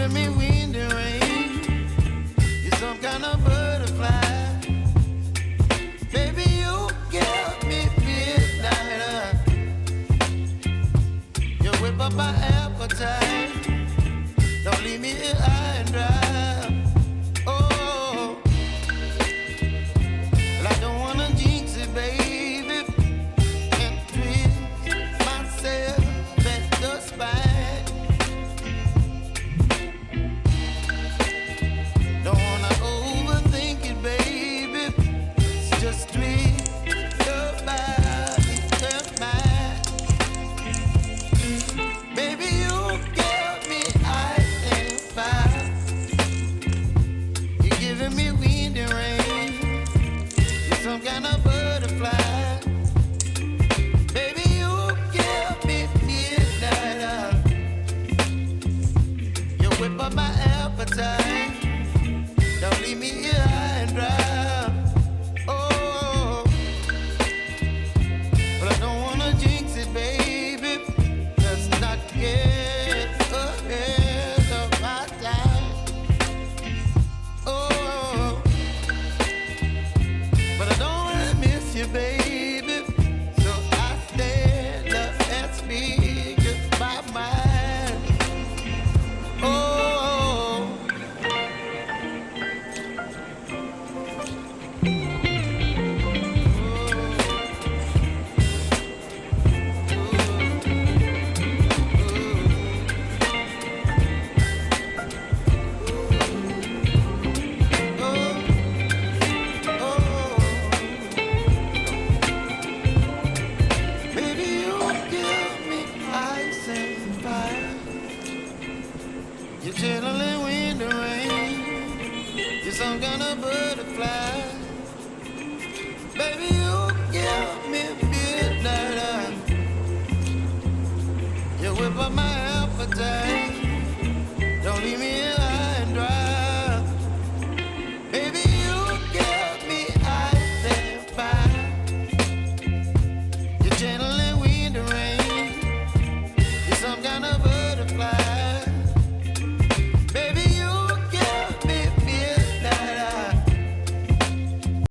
giving me wind and rain. You're some kind of butterfly. Baby, you give me midnight. You whip up my appetite. Don't leave me here high and dry. Oh, well, I don't wanna jinx it, baby, and twist myself at the spine. Don't wanna overthink it, baby. It's just twist your body and mine. Baby, you give me ice and fire. You're giving me wind and rain. You're some kind of butterfly. Baby, you give me midnight. You whip up my appetite. Don't leave me here high and dry. Oh, but I don't wanna jinx it, baby. Let's not get ahead of my time. Oh, but I don't wanna miss you, baby. So I stand up and speak my mind. Oh. Baby, you give me ice and fire. You're channeling wind and rain. You're some kind of butterfly. Baby, you give me midnight. You whip up my appetite.